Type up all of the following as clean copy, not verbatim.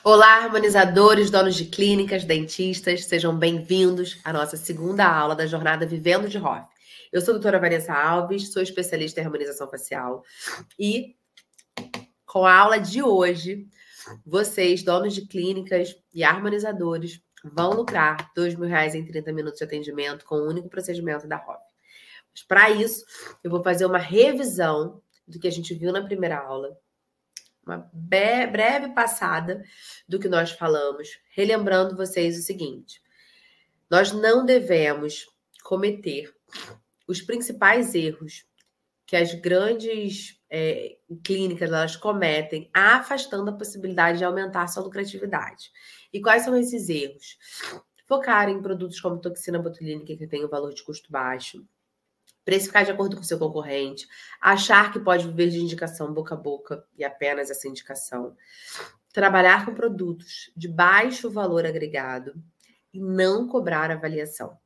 Olá, harmonizadores, donos de clínicas, dentistas, sejam bem-vindos à nossa segunda aula da jornada Vivendo de Hoff. Eu sou a doutora Vanessa Alves, sou especialista em harmonização facial e com a aula de hoje, vocês, donos de clínicas e harmonizadores, vão lucrar R$ 2.000 em 30 minutos de atendimento com um único procedimento da Hoff. Mas para isso, eu vou fazer uma revisão do que a gente viu na primeira aula, uma breve passada do que nós falamos, relembrando vocês o seguinte: nós não devemos cometer os principais erros que as grandes clínicas elas cometem, afastando a possibilidade de aumentar sua lucratividade. E quais são esses erros? Focar em produtos como toxina botulínica, que tem um valor de custo baixo, precificar de acordo com o seu concorrente, achar que pode viver de indicação boca a boca e apenas essa indicação, trabalhar com produtos de baixo valor agregado e não cobrar avaliação,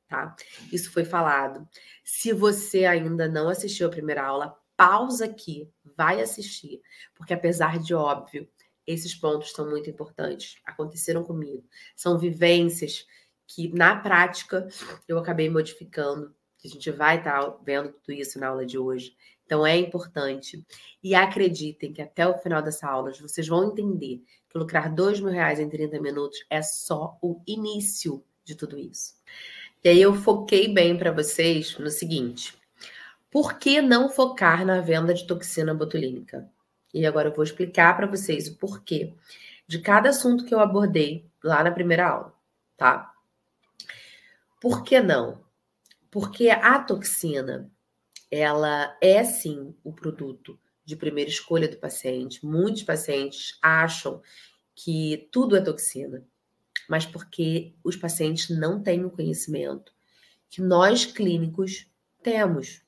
tá? Isso foi falado. Se você ainda não assistiu a primeira aula, pausa aqui, vai assistir, porque apesar de óbvio, esses pontos são muito importantes, aconteceram comigo, são vivências que na prática eu acabei modificando. A gente vai estar vendo tudo isso na aula de hoje. Então, é importante. E acreditem que até o final dessa aula vocês vão entender que lucrar R$ 2.000 em 30 minutos é só o início de tudo isso. E aí eu foquei bem para vocês no seguinte: por que não focar na venda de toxina botulínica? E agora eu vou explicar para vocês o porquê de cada assunto que eu abordei lá na primeira aula, tá? Por que não? Porque a toxina, ela é sim o produto de primeira escolha do paciente. Muitos pacientes acham que tudo é toxina, mas porque os pacientes não têm o conhecimento que nós clínicos temos.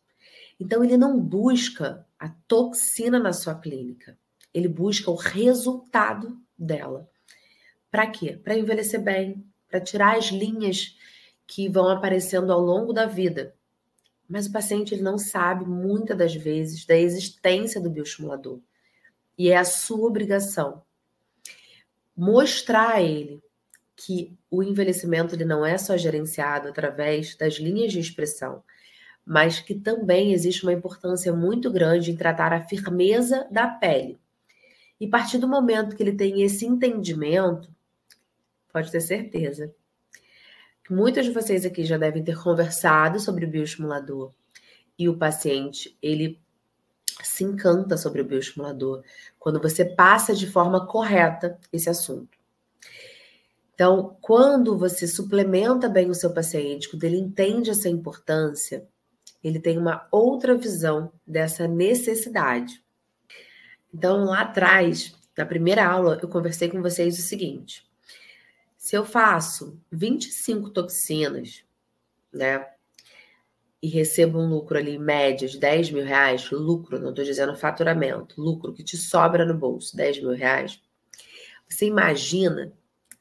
Então, ele não busca a toxina na sua clínica, ele busca o resultado dela. Para quê? Para envelhecer bem, para tirar as linhas que vão aparecendo ao longo da vida. Mas o paciente ele não sabe, muitas das vezes, da existência do bioestimulador. E é a sua obrigação mostrar a ele que o envelhecimento ele não é só gerenciado através das linhas de expressão, mas que também existe uma importância muito grande em tratar a firmeza da pele. E a partir do momento que ele tem esse entendimento, pode ter certeza que muitos de vocês aqui já devem ter conversado sobre o bioestimulador. E o paciente, ele se encanta sobre o bioestimulador quando você passa de forma correta esse assunto. Então, quando você suplementa bem o seu paciente, quando ele entende essa importância, ele tem uma outra visão dessa necessidade. Então, lá atrás, na primeira aula, eu conversei com vocês o seguinte: se eu faço 25 toxinas, né, e recebo um lucro ali em média de R$ 10.000, lucro, não estou dizendo faturamento, lucro que te sobra no bolso, R$ 10.000, você imagina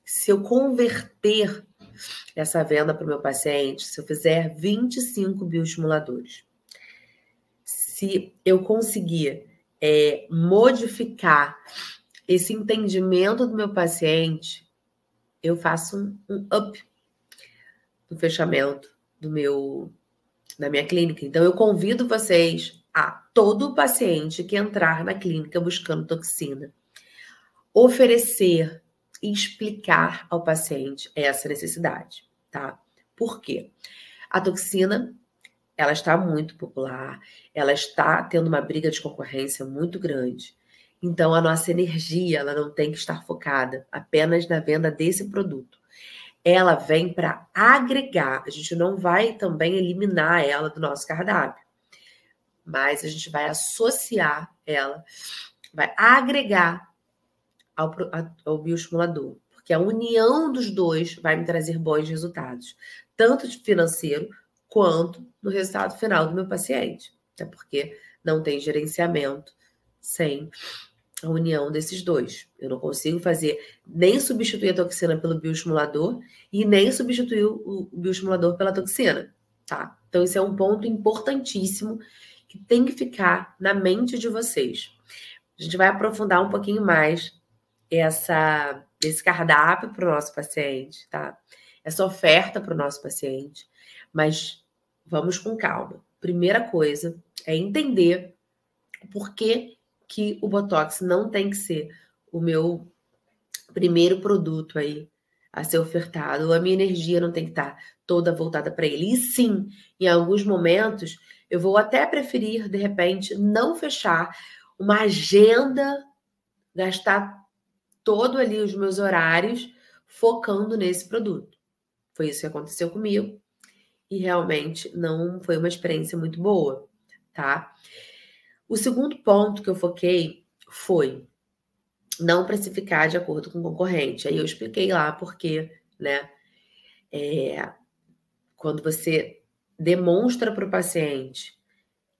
se eu converter essa venda para o meu paciente, se eu fizer 25 bioestimuladores, se eu conseguir modificar esse entendimento do meu paciente, eu faço um up no fechamento da minha clínica. Então, eu convido vocês a todo paciente que entrar na clínica buscando toxina, oferecer e explicar ao paciente essa necessidade, tá? Por quê? A toxina, ela está muito popular, ela está tendo uma briga de concorrência muito grande. Então, a nossa energia, ela não tem que estar focada apenas na venda desse produto. Ela vem para agregar, a gente não vai também eliminar ela do nosso cardápio, mas a gente vai associar ela, vai agregar ao bioestimulador, porque a união dos dois vai me trazer bons resultados, tanto de financeiro quanto no resultado final do meu paciente, até porque não tem gerenciamento sem a união desses dois. Eu não consigo nem substituir a toxina pelo bioestimulador e nem substituir o bioestimulador pela toxina, tá? Então, esse é um ponto importantíssimo que tem que ficar na mente de vocês. A gente vai aprofundar um pouquinho mais esse cardápio para o nosso paciente, tá? Essa oferta para o nosso paciente, mas vamos com calma. Primeira coisa é entender por que o Botox não tem que ser o meu primeiro produto aí a ser ofertado, a minha energia não tem que estar toda voltada para ele. E sim, em alguns momentos, eu vou até preferir, de repente, não fechar uma agenda, gastar todo ali os meus horários focando nesse produto. Foi isso que aconteceu comigo e realmente não foi uma experiência muito boa, tá? O segundo ponto que eu foquei foi não precificar de acordo com o concorrente. Aí eu expliquei lá por quê, né? Quando você demonstra para o paciente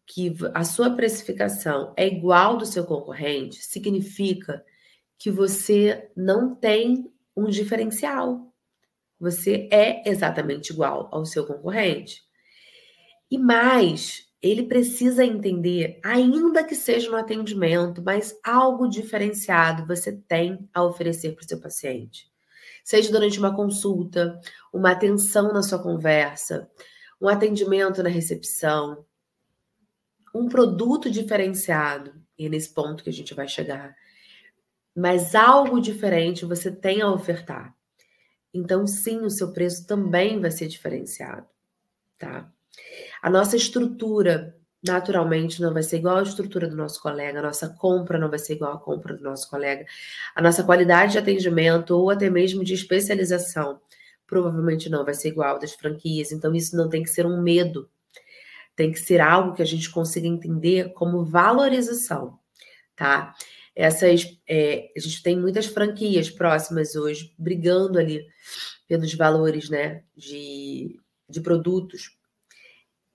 que a sua precificação é igual do seu concorrente, significa que você não tem um diferencial. Você é exatamente igual ao seu concorrente. E mais, ele precisa entender, ainda que seja no atendimento, mas algo diferenciado você tem a oferecer para o seu paciente. Seja durante uma consulta, uma atenção na sua conversa, um atendimento na recepção, um produto diferenciado, e é nesse ponto que a gente vai chegar. Mas algo diferente você tem a ofertar. Então, sim, o seu preço também vai ser diferenciado, tá? A nossa estrutura, naturalmente, não vai ser igual à estrutura do nosso colega, a nossa compra não vai ser igual à compra do nosso colega, a nossa qualidade de atendimento ou até mesmo de especialização provavelmente não vai ser igual das franquias. Então, isso não tem que ser um medo, tem que ser algo que a gente consiga entender como valorização, tá? A gente tem muitas franquias próximas hoje, brigando ali pelos valores, né, de produtos.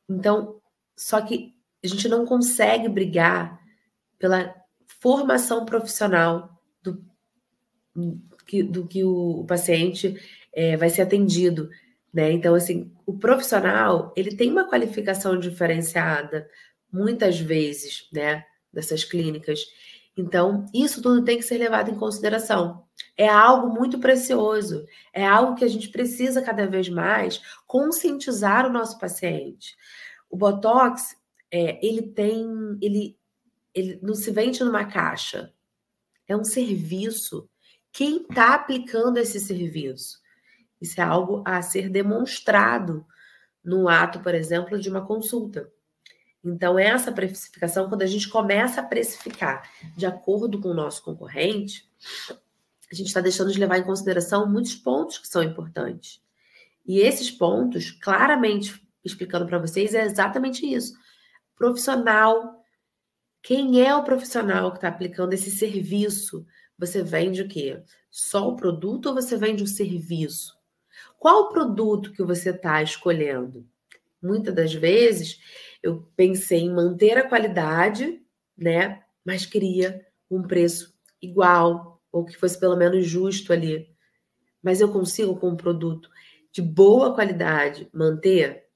Então, só que a gente não consegue brigar pela formação profissional do que o paciente vai ser atendido, né? Então, assim, o profissional, ele tem uma qualificação diferenciada, muitas vezes, né, dessas clínicas. Então, isso tudo tem que ser levado em consideração. É algo muito precioso, é algo que a gente precisa cada vez mais conscientizar o nosso paciente. O Botox, ele não se vende numa caixa, é um serviço. Quem está aplicando esse serviço? Isso é algo a ser demonstrado no ato, por exemplo, de uma consulta. Então, essa precificação, quando a gente começa a precificar de acordo com o nosso concorrente, a gente está deixando de levar em consideração muitos pontos que são importantes. E esses pontos, claramente explicando para vocês, é exatamente isso. Profissional. Quem é o profissional que está aplicando esse serviço? Você vende o quê? Só o produto ou você vende o serviço? Qual o produto que você está escolhendo? Muitas das vezes eu pensei em manter a qualidade, né? Mas queria um preço igual, ou que fosse pelo menos justo ali. Mas eu consigo, com um produto de boa qualidade, manter?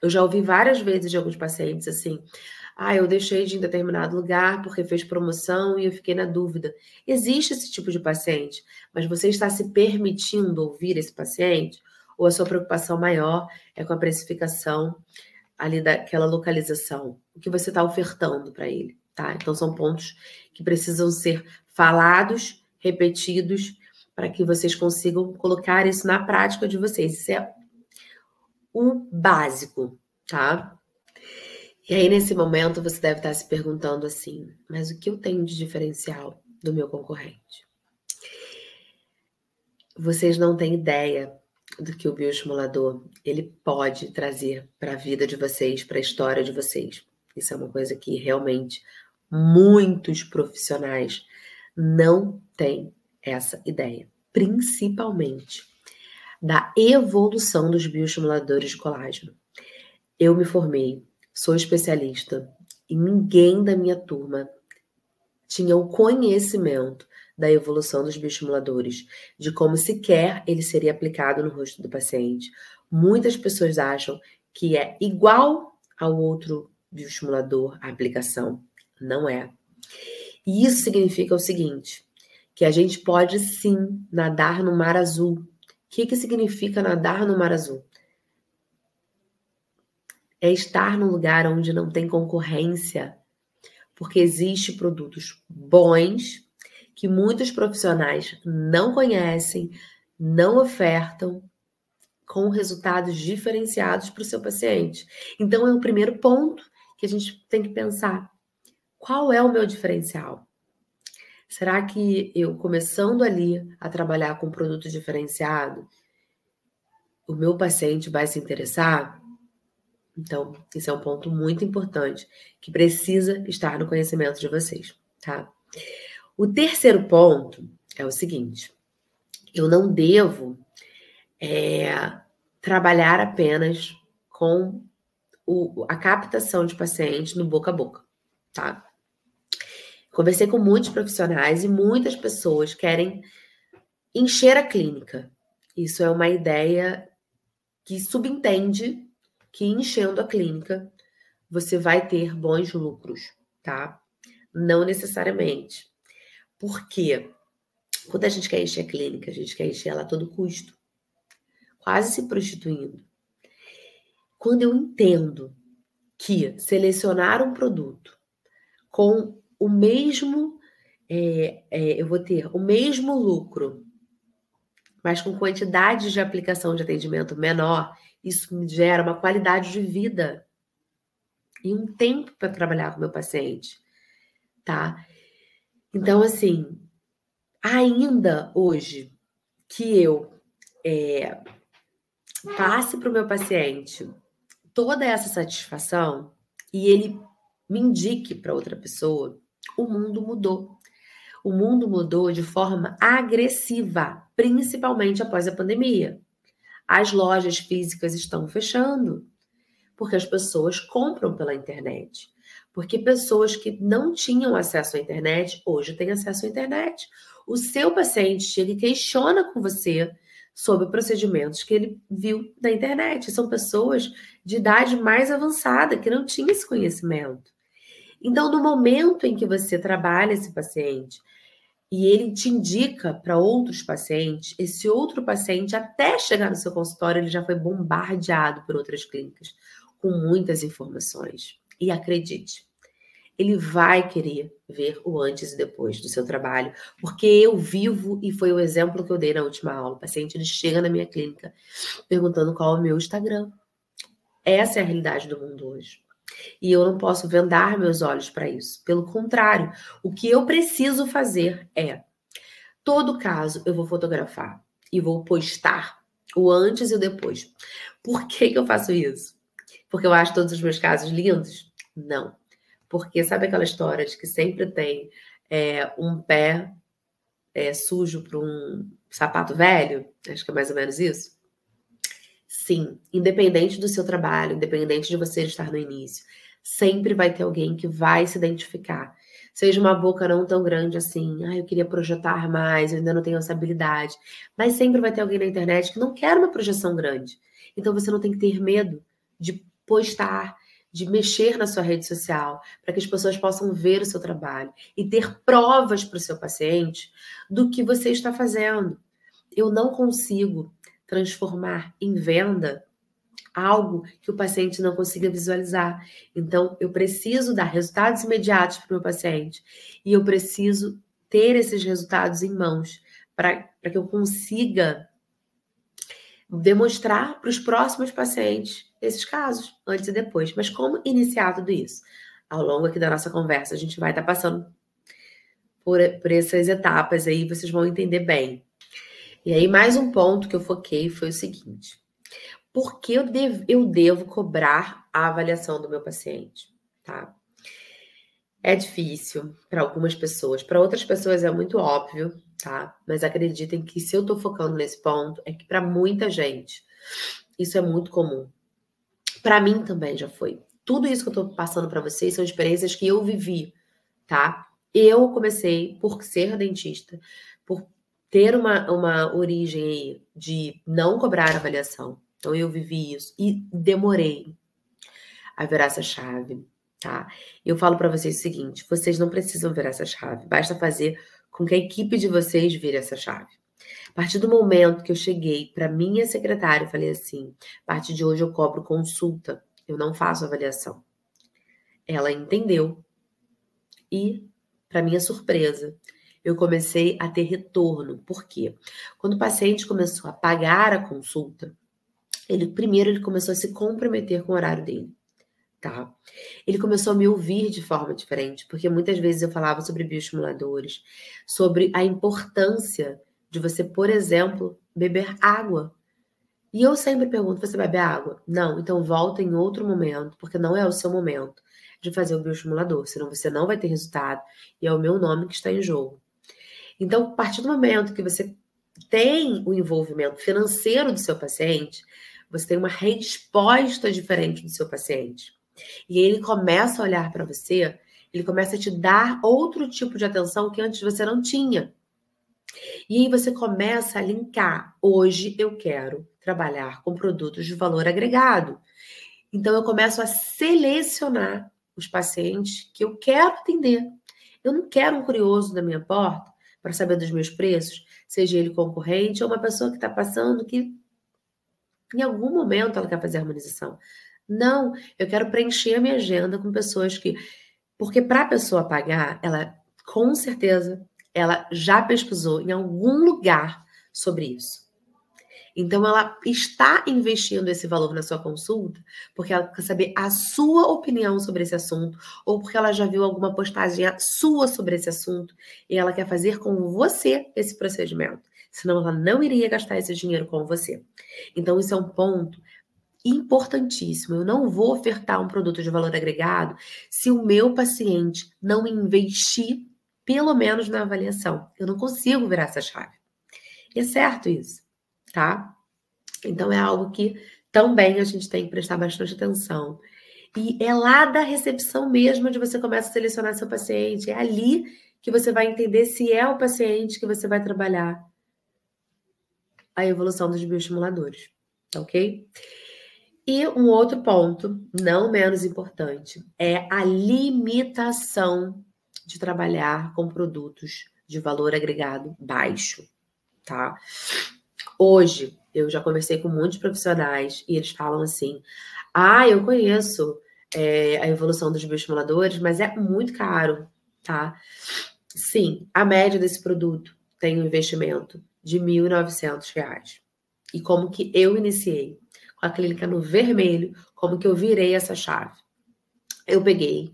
Eu já ouvi várias vezes de alguns pacientes assim: eu deixei de ir em determinado lugar porque fez promoção e eu fiquei na dúvida. Existe esse tipo de paciente, mas você está se permitindo ouvir esse paciente? Ou a sua preocupação maior é com a precificação ali daquela localização? O que você está ofertando para ele, tá? Então, são pontos que precisam ser falados, repetidos, para que vocês consigam colocar isso na prática de vocês. Isso é o básico, tá? E aí, nesse momento, você deve estar se perguntando assim: mas o que eu tenho de diferencial do meu concorrente? Vocês não têm ideia do que o bioestimulador ele pode trazer para a vida de vocês, para a história de vocês. Isso é uma coisa que realmente muitos profissionais não têm essa ideia, principalmente da evolução dos bioestimuladores de colágeno. Eu me formei, sou especialista, e ninguém da minha turma tinha o conhecimento da evolução dos bioestimuladores, de como sequer ele seria aplicado no rosto do paciente. Muitas pessoas acham que é igual ao outro bioestimulador a aplicação. Não é. E isso significa o seguinte, que a gente pode sim nadar no mar azul. O que significa nadar no mar azul? É estar num lugar onde não tem concorrência, porque existem produtos bons que muitos profissionais não conhecem, não ofertam, com resultados diferenciados para o seu paciente. Então, é o primeiro ponto que a gente tem que pensar. Qual é o meu diferencial? Será que eu, começando ali a trabalhar com produto diferenciado, o meu paciente vai se interessar? Então, esse é um ponto muito importante, que precisa estar no conhecimento de vocês, tá? O terceiro ponto é o seguinte: eu não devo trabalhar apenas com a captação de pacientes no boca a boca, tá? Conversei com muitos profissionais e muitas pessoas querem encher a clínica. Isso é uma ideia que subentende que enchendo a clínica você vai ter bons lucros, tá? Não necessariamente. Por quê? Quando a gente quer encher a clínica, a gente quer encher ela a todo custo, quase se prostituindo. Quando eu entendo que selecionar um produto com o mesmo, eu vou ter o mesmo lucro, mas com quantidade de aplicação de atendimento menor, isso me gera uma qualidade de vida e um tempo para trabalhar com o meu paciente, tá? Então, assim, ainda hoje que eu passe para o meu paciente toda essa satisfação e ele me indique para outra pessoa, o mundo mudou. O mundo mudou de forma agressiva, principalmente após a pandemia. As lojas físicas estão fechando, porque as pessoas compram pela internet. Porque pessoas que não tinham acesso à internet, hoje têm acesso à internet. O seu paciente chega e questiona com você sobre procedimentos que ele viu na internet. São pessoas de idade mais avançada, que não tinham esse conhecimento. Então, no momento em que você trabalha esse paciente e ele te indica para outros pacientes, esse outro paciente, até chegar no seu consultório, ele já foi bombardeado por outras clínicas, com muitas informações. E acredite, ele vai querer ver o antes e depois do seu trabalho, porque eu vivo, e foi o exemplo que eu dei na última aula, o paciente ele chega na minha clínica perguntando qual é o meu Instagram. Essa é a realidade do mundo hoje. E eu não posso vendar meus olhos para isso. Pelo contrário, o que eu preciso fazer é, todo caso eu vou fotografar e vou postar o antes e o depois. Por que eu faço isso? Porque eu acho todos os meus casos lindos? Não. Porque sabe aquela história de que sempre tem um pé sujo para um sapato velho? Acho que é mais ou menos isso. Sim, independente do seu trabalho, independente de você estar no início, sempre vai ter alguém que vai se identificar. Seja uma boca não tão grande assim, eu queria projetar mais, eu ainda não tenho essa habilidade. Mas sempre vai ter alguém na internet que não quer uma projeção grande. Então você não tem que ter medo de postar, de mexer na sua rede social, para que as pessoas possam ver o seu trabalho e ter provas para o seu paciente do que você está fazendo. Eu não consigo transformar em venda algo que o paciente não consiga visualizar. Então, eu preciso dar resultados imediatos para o meu paciente e eu preciso ter esses resultados em mãos para que eu consiga demonstrar para os próximos pacientes esses casos, antes e depois. Mas como iniciar tudo isso? Ao longo aqui da nossa conversa, a gente vai estar passando por essas etapas aí, vocês vão entender bem. E aí, mais um ponto que eu foquei foi o seguinte: por que eu devo cobrar a avaliação do meu paciente, tá? É difícil para algumas pessoas, para outras pessoas é muito óbvio, tá? Mas acreditem que se eu tô focando nesse ponto, é que para muita gente isso é muito comum. Para mim também já foi. Tudo isso que eu tô passando para vocês são experiências que eu vivi, tá? Eu comecei por ser dentista, por ter uma origem aí de não cobrar avaliação. Então, eu vivi isso e demorei a virar essa chave, tá? Eu falo para vocês o seguinte: vocês não precisam virar essa chave, basta fazer com que a equipe de vocês vire essa chave. A partir do momento que eu cheguei para minha secretária e falei assim, a partir de hoje eu cobro consulta, eu não faço avaliação. Ela entendeu e, para minha surpresa, eu comecei a ter retorno. Por quê? Quando o paciente começou a pagar a consulta, primeiro ele começou a se comprometer com o horário dele, tá? Ele começou a me ouvir de forma diferente, porque muitas vezes eu falava sobre bioestimuladores, sobre a importância de você, por exemplo, beber água. E eu sempre pergunto, você bebe água? Não, então volta em outro momento, porque não é o seu momento de fazer o bioestimulador, senão você não vai ter resultado e é o meu nome que está em jogo. Então, a partir do momento que você tem o envolvimento financeiro do seu paciente, você tem uma resposta diferente do seu paciente. E aí ele começa a olhar para você, ele começa a te dar outro tipo de atenção que antes você não tinha. E aí você começa a linkar. Hoje eu quero trabalhar com produtos de valor agregado. Então eu começo a selecionar os pacientes que eu quero atender. Eu não quero um curioso na minha porta para saber dos meus preços, seja ele concorrente ou uma pessoa que está passando que em algum momento ela quer fazer harmonização. Não, eu quero preencher a minha agenda com pessoas que... Porque para a pessoa pagar, ela, com certeza, ela já pesquisou em algum lugar sobre isso. Então, ela está investindo esse valor na sua consulta porque ela quer saber a sua opinião sobre esse assunto ou porque ela já viu alguma postagem sua sobre esse assunto e ela quer fazer com você esse procedimento. Senão, ela não iria gastar esse dinheiro com você. Então, isso é um ponto importantíssimo. Eu não vou ofertar um produto de valor agregado se o meu paciente não investir, pelo menos na avaliação. Eu não consigo virar essa chave. E é certo isso, tá? Então é algo que também a gente tem que prestar bastante atenção. E é lá da recepção mesmo onde você começa a selecionar seu paciente. É ali que você vai entender se é o paciente que você vai trabalhar a evolução dos bioestimuladores, ok? E um outro ponto, não menos importante, é a limitação de trabalhar com produtos de valor agregado baixo, tá? Hoje, eu já conversei com muitos profissionais e eles falam assim, eu conheço a evolução dos bioestimuladores, mas é muito caro, tá? Sim, a média desse produto tem um investimento de R$ 1.900. E como que eu iniciei? Com a clínica no vermelho, como que eu virei essa chave? Eu peguei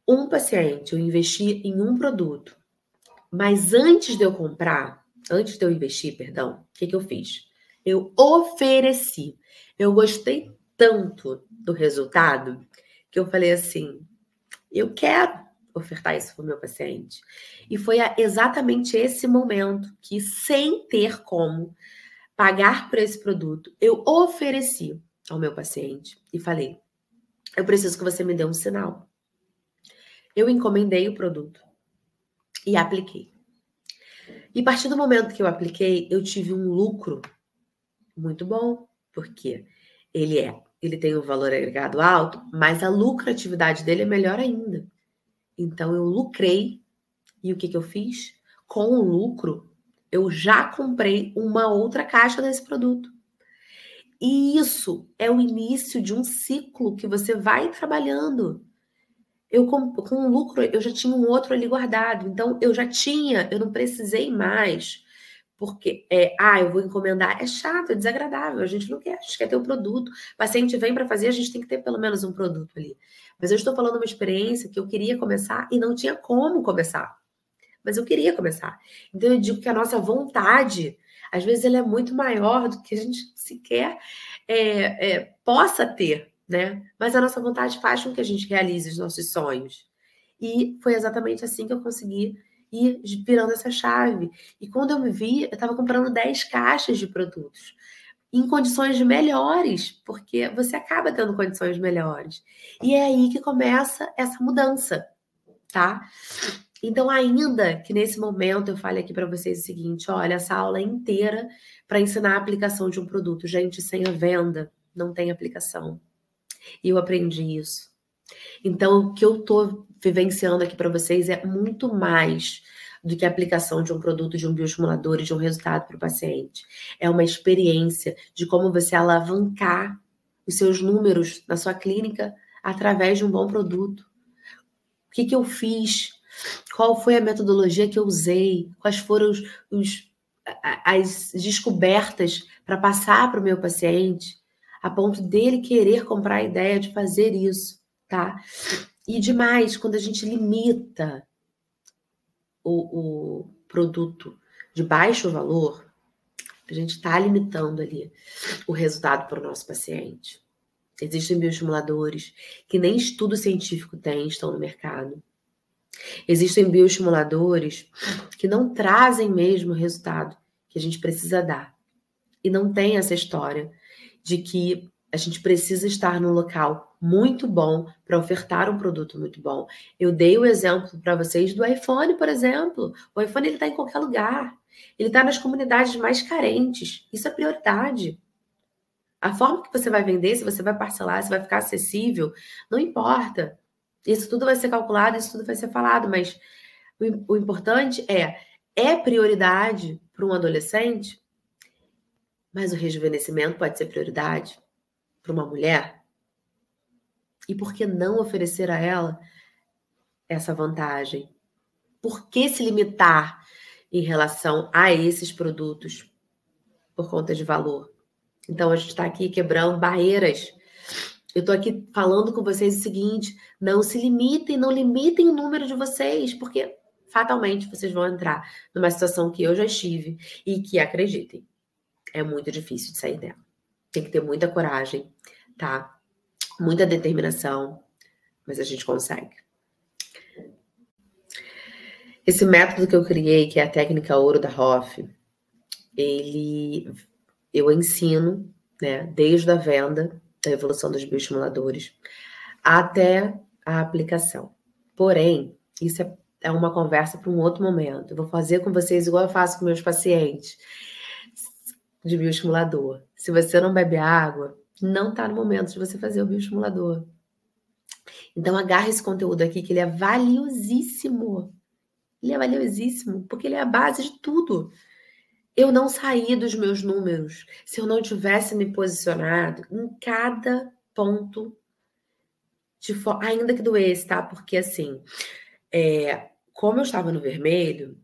um paciente, eu investi em um produto, mas antes de eu investir, perdão, o que eu fiz? Eu ofereci. Eu gostei tanto do resultado que eu falei assim, eu quero ofertar isso para o meu paciente. E foi exatamente esse momento que, sem ter como pagar por esse produto, eu ofereci ao meu paciente e falei, eu preciso que você me dê um sinal. Eu encomendei o produto e apliquei. E a partir do momento que eu apliquei, eu tive um lucro muito bom, porque ele tem um valor agregado alto, mas a lucratividade dele é melhor ainda. Então eu lucrei e o que eu fiz? Com o lucro, eu já comprei uma outra caixa desse produto. E isso é o início de um ciclo que você vai trabalhando. Com o lucro, eu já tinha um outro ali guardado. Então, eu não precisei mais. Porque, eu vou encomendar. É chato, é desagradável. A gente não quer, a gente quer ter o produto. O paciente vem para fazer, a gente tem que ter pelo menos um produto ali. Mas eu estou falando uma experiência que eu queria começar e não tinha como começar. Mas eu queria começar. Então, eu digo que a nossa vontade, às vezes, ela é muito maior do que a gente sequer possa ter, né? Mas a nossa vontade faz com que a gente realize os nossos sonhos. E foi exatamente assim que eu consegui ir virando essa chave. E quando eu me vi, eu estava comprando 10 caixas de produtos em condições melhores, porque você acaba tendo condições melhores. E é aí que começa essa mudança, tá? Então, ainda que nesse momento eu fale aqui para vocês o seguinte, olha, essa aula é inteira para ensinar a aplicação de um produto. Gente, sem a venda, não tem aplicação. E eu aprendi isso. Então, o que eu estou vivenciando aqui para vocês é muito mais do que a aplicação de um produto, de um bioestimulador e de um resultado para o paciente. É uma experiência de como você alavancar os seus números na sua clínica através de um bom produto. O que eu fiz? Qual foi a metodologia que eu usei? Quais foram as descobertas para passar para o meu paciente, a ponto dele querer comprar a ideia de fazer isso, tá? E demais, quando a gente limita o produto de baixo valor, a gente está limitando ali o resultado para o nosso paciente. Existem bioestimuladores que nem estudo científico tem, estão no mercado. Existem bioestimuladores que não trazem mesmo o resultado que a gente precisa dar. E não tem essa história de que a gente precisa estar num local muito bom para ofertar um produto muito bom. Eu dei o exemplo para vocês do iPhone, por exemplo. O iPhone está em qualquer lugar. Ele está nas comunidades mais carentes. Isso é prioridade. A forma que você vai vender, se você vai parcelar, se vai ficar acessível, não importa. Isso tudo vai ser calculado, isso tudo vai ser falado, mas o importante é prioridade para um adolescente, mas o rejuvenescimento pode ser prioridade para uma mulher? E por que não oferecer a ela essa vantagem? Por que se limitar em relação a esses produtos por conta de valor? Então, a gente está aqui quebrando barreiras. Eu estou aqui falando com vocês o seguinte: não se limitem, não limitem o número de vocês, porque fatalmente vocês vão entrar numa situação que eu já estive e que, acreditem, é muito difícil de sair dela. Tem que ter muita coragem, tá? Muita determinação, mas a gente consegue. Esse método que eu criei, que é a técnica ouro da Hoff, eu ensino, né, desde a venda, da evolução dos bioestimuladores, até a aplicação. Porém, isso é uma conversa para um outro momento. Eu vou fazer com vocês igual eu faço com meus pacientes de bioestimulador. Se você não bebe água, não está no momento de você fazer o bioestimulador. Então, agarra esse conteúdo aqui, que ele é valiosíssimo. Ele é valiosíssimo, porque ele é a base de tudo. Eu não saí dos meus números se eu não tivesse me posicionado em cada ponto, ainda que doesse, tá? Porque, assim, como eu estava no vermelho,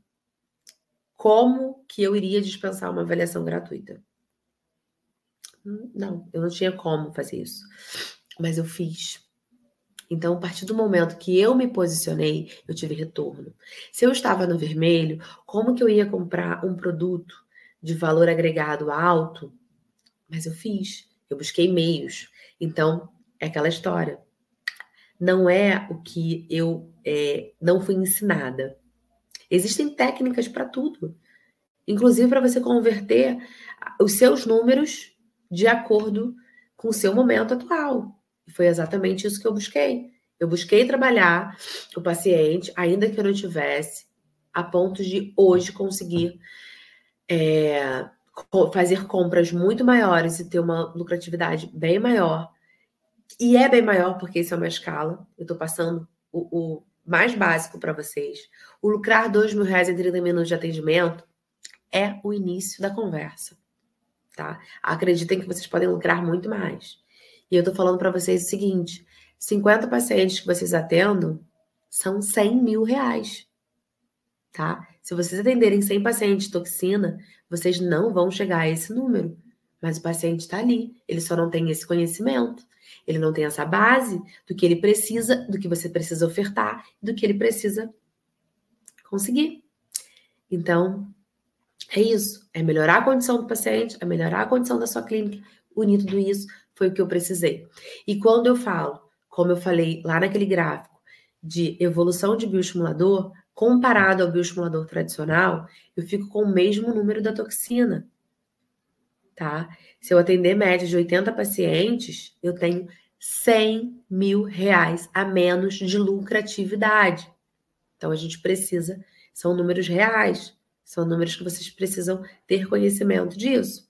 como que eu iria dispensar uma avaliação gratuita? Não, eu não tinha como fazer isso. Mas eu fiz. Então, a partir do momento que eu me posicionei, eu tive retorno. Se eu estava no vermelho, como que eu ia comprar um produto de valor agregado alto? Mas eu fiz. Eu busquei meios. Então, é aquela história. Não é o que eu não fui ensinada. Existem técnicas para tudo. Inclusive para você converter os seus números de acordo com o seu momento atual. E foi exatamente isso que eu busquei. Eu busquei trabalhar o paciente, ainda que eu não tivesse, a ponto de hoje conseguir fazer compras muito maiores e ter uma lucratividade bem maior. E é bem maior porque isso é uma escala. Eu estou passando o mais básico para vocês. O lucrar R$2.000 em 30 minutos de atendimento é o início da conversa, tá? Acreditem que vocês podem lucrar muito mais. E eu tô falando para vocês o seguinte: 50 pacientes que vocês atendam são R$100.000, tá? Se vocês atenderem 100 pacientes de toxina, vocês não vão chegar a esse número. Mas o paciente está ali, ele só não tem esse conhecimento, ele não tem essa base do que ele precisa, do que você precisa ofertar, do que ele precisa conseguir. Então, é isso, é melhorar a condição do paciente, é melhorar a condição da sua clínica. Unir tudo isso foi o que eu precisei. E quando eu falo, como eu falei lá naquele gráfico, de evolução de bioestimulador, comparado ao bioestimulador tradicional, eu fico com o mesmo número da toxina, tá? Se eu atender média de 80 pacientes, eu tenho R$100.000 a menos de lucratividade. Então, a gente precisa, são números reais, são números que vocês precisam ter conhecimento disso.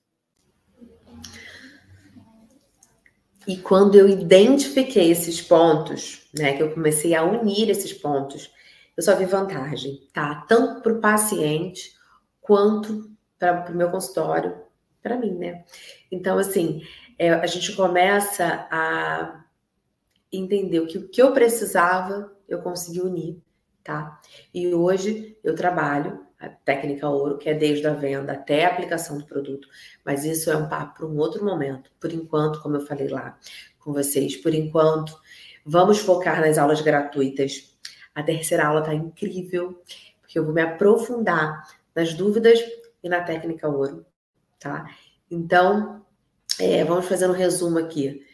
E quando eu identifiquei esses pontos, né, que eu comecei a unir esses pontos, eu só vi vantagem, tá? Tanto para o paciente quanto para o meu consultório, para mim, né? Então, assim, a gente começa a entender que o que eu precisava, eu consegui unir, tá? E hoje eu trabalho a técnica ouro, que é desde a venda até a aplicação do produto, mas isso é um papo para um outro momento. Por enquanto, como eu falei lá com vocês, por enquanto, vamos focar nas aulas gratuitas. A terceira aula tá incrível, porque eu vou me aprofundar nas dúvidas e na técnica ouro, tá? Então, vamos fazer um resumo aqui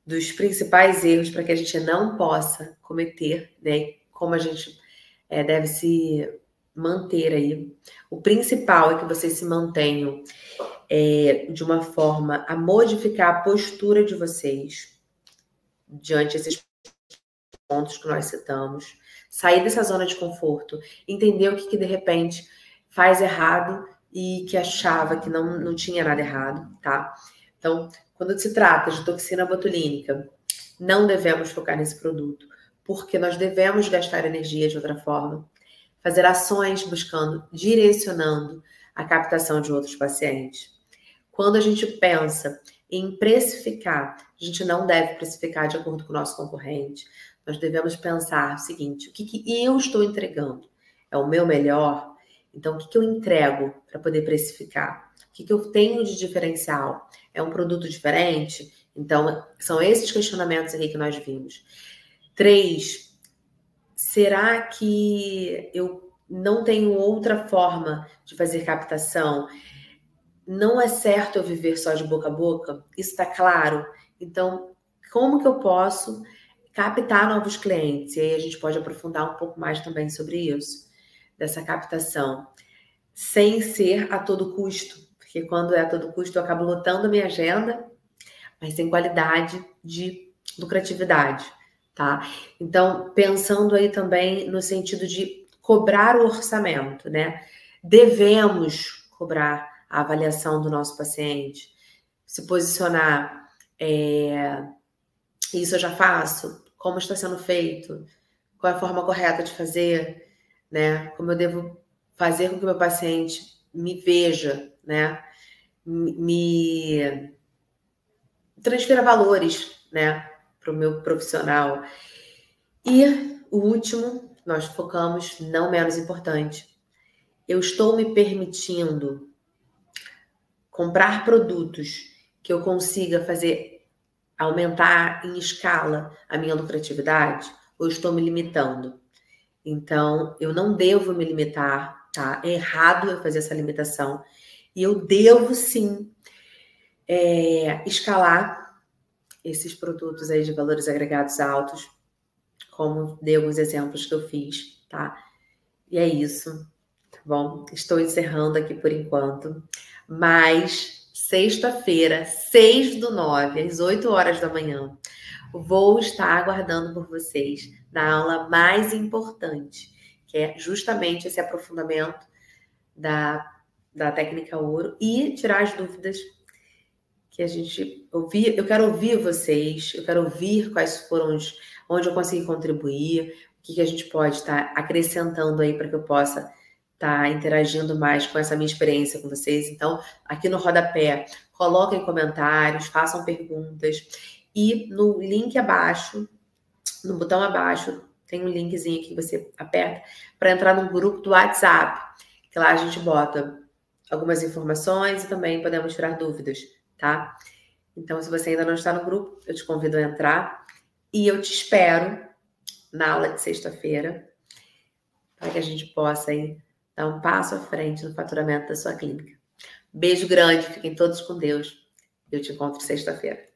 dos principais erros para que a gente não possa cometer, né? Como a gente deve se manter aí. O principal é que vocês se mantenham de uma forma a modificar a postura de vocês diante desses pontos que nós citamos, sair dessa zona de conforto, entender o que de repente faz errado e que achava que não tinha nada errado, tá? Então, quando se trata de toxina botulínica, não devemos focar nesse produto, porque nós devemos gastar energia de outra forma, fazer ações buscando, direcionando a captação de outros pacientes. Quando a gente pensa em precificar, a gente não deve precificar de acordo com o nosso concorrente. Nós devemos pensar o seguinte: o que eu estou entregando? É o meu melhor? Então, o que eu entrego para poder precificar? O que eu tenho de diferencial? É um produto diferente? Então, são esses questionamentos aqui que nós vimos. 3, será que eu não tenho outra forma de fazer captação? Não é certo eu viver só de boca a boca? Isso está claro? Então, como que eu posso captar novos clientes? E aí a gente pode aprofundar um pouco mais também sobre isso, dessa captação, sem ser a todo custo, porque quando é a todo custo eu acabo lotando a minha agenda, mas sem qualidade de lucratividade, tá? Então, pensando aí também no sentido de cobrar o orçamento, né? Devemos cobrar a avaliação do nosso paciente, se posicionar, isso eu já faço, como está sendo feito, qual é a forma correta de fazer, né? Como eu devo fazer com que o meu paciente me veja, né? Me transfira valores, né? Para o meu profissional. E o último, nós focamos, não menos importante, eu estou me permitindo comprar produtos que eu consiga fazer aumentar em escala a minha lucratividade, ou estou me limitando? Então, eu não devo me limitar, tá? É errado eu fazer essa limitação. E eu devo, sim, escalar esses produtos aí de valores agregados altos, como dei alguns exemplos que eu fiz, tá? E é isso, tá bom? Estou encerrando aqui por enquanto, mas sexta-feira, 6/9, às 8 horas da manhã, vou estar aguardando por vocês na aula mais importante, que é justamente esse aprofundamento da técnica ouro e tirar as dúvidas que a gente ouvir. Eu quero ouvir vocês, eu quero ouvir quais foram onde eu consegui contribuir, o que a gente pode estar acrescentando aí para que eu possa estar interagindo mais com essa minha experiência com vocês. Então, aqui no rodapé, coloquem comentários, façam perguntas. E no link abaixo, no botão abaixo, tem um linkzinho aqui que você aperta para entrar no grupo do WhatsApp, que lá a gente bota algumas informações e também podemos tirar dúvidas, tá? Então, se você ainda não está no grupo, eu te convido a entrar e eu te espero na aula de sexta-feira para que a gente possa aí dar um passo à frente no faturamento da sua clínica. Beijo grande, fiquem todos com Deus. Eu te encontro sexta-feira.